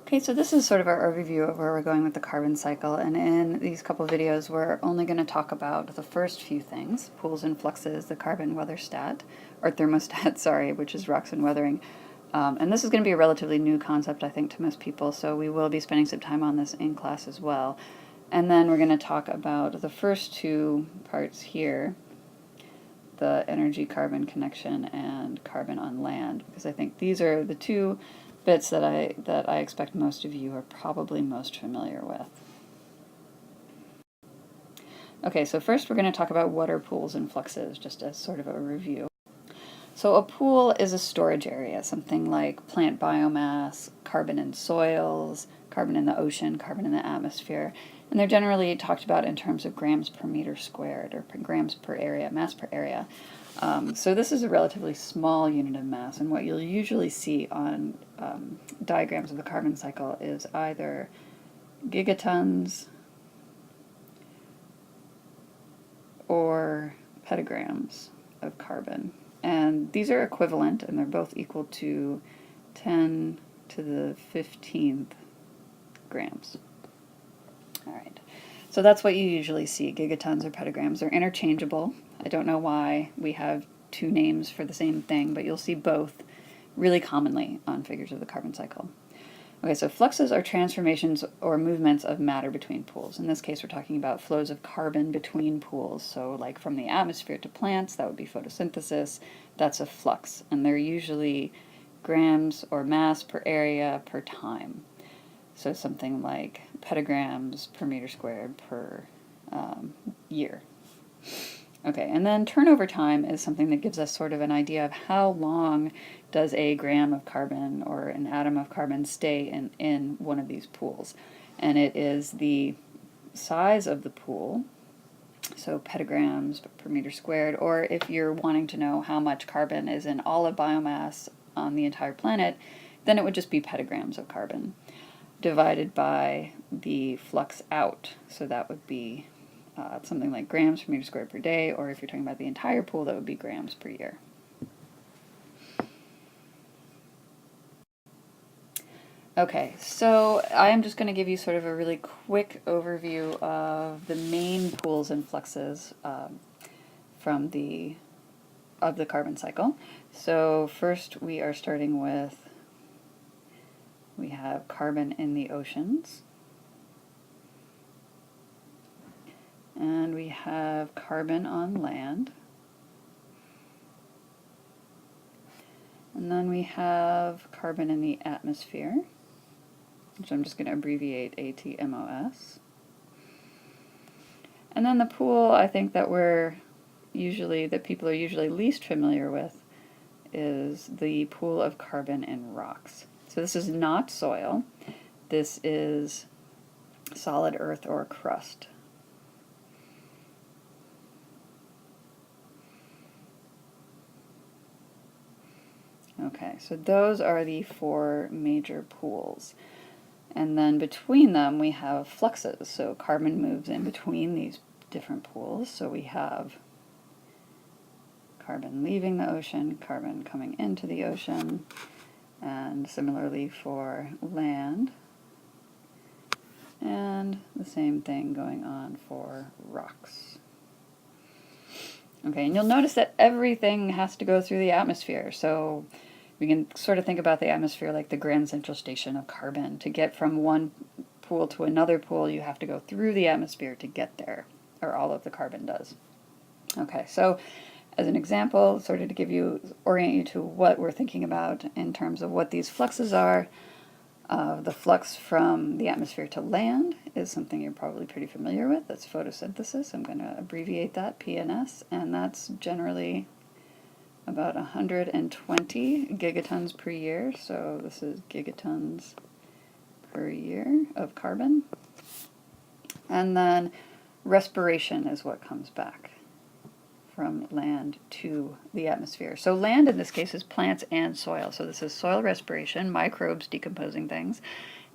Okay, so this is sort of our overview of where we're going with the carbon cycle, and in these couple of videos we're only going to talk about the first few things: pools and fluxes, the carbon weather stat, or thermostat, sorry, which is rocks and weathering. And this is going to be a relatively new concept, I think, to most people, so we will be spending some time on this in class as well. And then we're going to talk about the first two parts here, the energy-carbon connection and carbon on land, because I think these are the two bits that I expect most of you are probably most familiar with. Okay, so first we're going to talk about what are pools and fluxes, just as sort of a review. So a pool is a storage area, something like plant biomass, carbon in soils, carbon in the ocean, carbon in the atmosphere, and they're generally talked about in terms of grams per meter squared, or grams per area, mass per area. So this is a relatively small unit of mass, and what you'll usually see on diagrams of the carbon cycle is either gigatons or petagrams of carbon. And these are equivalent, and they're both equal to 10 to the 15th grams. All right, so that's what you usually see, gigatons or petagrams. They're interchangeable. I don't know why we have two names for the same thing, but you'll see both really commonly on figures of the carbon cycle. Okay, so fluxes are transformations or movements of matter between pools. In this case, we're talking about flows of carbon between pools. So like from the atmosphere to plants, that would be photosynthesis. That's a flux, and they're usually grams or mass per area per time. So something like petagrams per meter squared per year. Okay, and then turnover time is something that gives us sort of an idea of how long does a gram of carbon or an atom of carbon stay in one of these pools. And it is the size of the pool, so petagrams per meter squared, or if you're wanting to know how much carbon is in all of biomass on the entire planet, then it would just be petagrams of carbon divided by the flux out. So that would be something like grams per meter squared per day, or if you're talking about the entire pool, that would be grams per year. Okay, so I am just going to give you sort of a really quick overview of the main pools and fluxes of the carbon cycle. So first we are starting with, we have carbon in the oceans. And we have carbon on land. And then we have carbon in the atmosphere, which I'm just going to abbreviate ATMOS. And then the pool I think that people are usually least familiar with is the pool of carbon in rocks. So this is not soil. This is solid earth or crust. Okay, so those are the four major pools. And then between them we have fluxes, so carbon moves in between these different pools. So we have carbon leaving the ocean, carbon coming into the ocean, and similarly for land. And the same thing going on for rocks. Okay, and you'll notice that everything has to go through the atmosphere. So we can sort of think about the atmosphere like the Grand Central Station of carbon. To get from one pool to another pool, you have to go through the atmosphere to get there, or all of the carbon does. Okay, so as an example, sort of to orient you to what we're thinking about in terms of what these fluxes are, the flux from the atmosphere to land is something you're probably pretty familiar with. That's photosynthesis. I'm going to abbreviate that, PNS, and that's generally about 120 gigatons per year. So this is gigatons per year of carbon. And then respiration is what comes back from land to the atmosphere. So land in this case is plants and soil. So this is soil respiration, microbes decomposing things,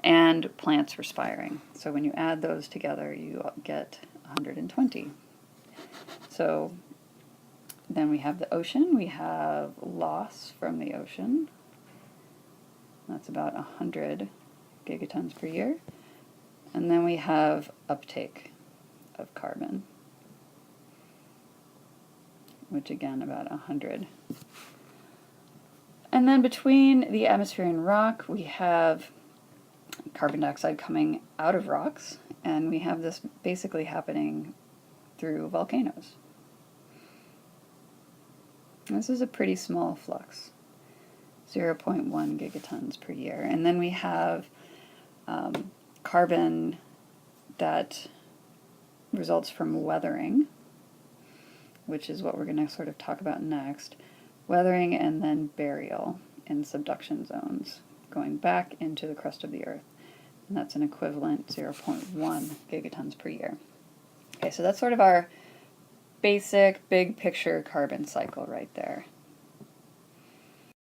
and plants respiring. So when you add those together, you get 120. So then we have the ocean. We have loss from the ocean. That's about 100 gigatons per year. And then we have uptake of carbon, which again about 100. And then between the atmosphere and rock, we have carbon dioxide coming out of rocks, and we have this basically happening through volcanoes. This is a pretty small flux, 0.1 gigatons per year. And then we have carbon that results from weathering, which is what we're going to sort of talk about next. Weathering and then burial in subduction zones, going back into the crust of the Earth. And that's an equivalent 0.1 gigatons per year. Okay, so that's sort of our basic big picture carbon cycle right there.